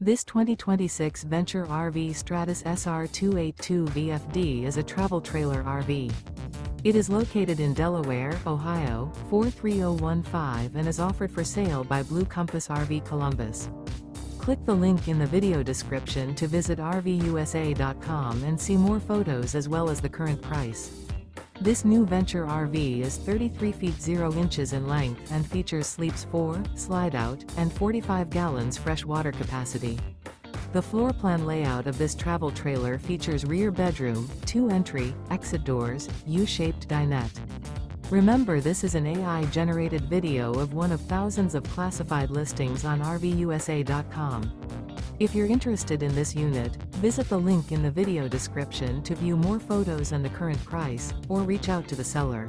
This 2026 Venture RV Stratus SR282VFD is a travel trailer RV. It is located in Delaware, Ohio, 43015 and is offered for sale by Blue Compass RV Columbus. Click the link in the video description to visit RVUSA.com and see more photos as well as the current price. This new Venture RV is 33 feet 0 inches in length and features sleeps 4, Slideout, and 45 gallons fresh water capacity. The floor plan layout of this travel trailer features rear bedroom, 2 entry, exit doors, U-shaped dinette. Remember, this is an AI-generated video of one of thousands of classified listings on RVUSA.com. If you're interested in this unit, visit the link in the video description to view more photos and the current price, or reach out to the seller.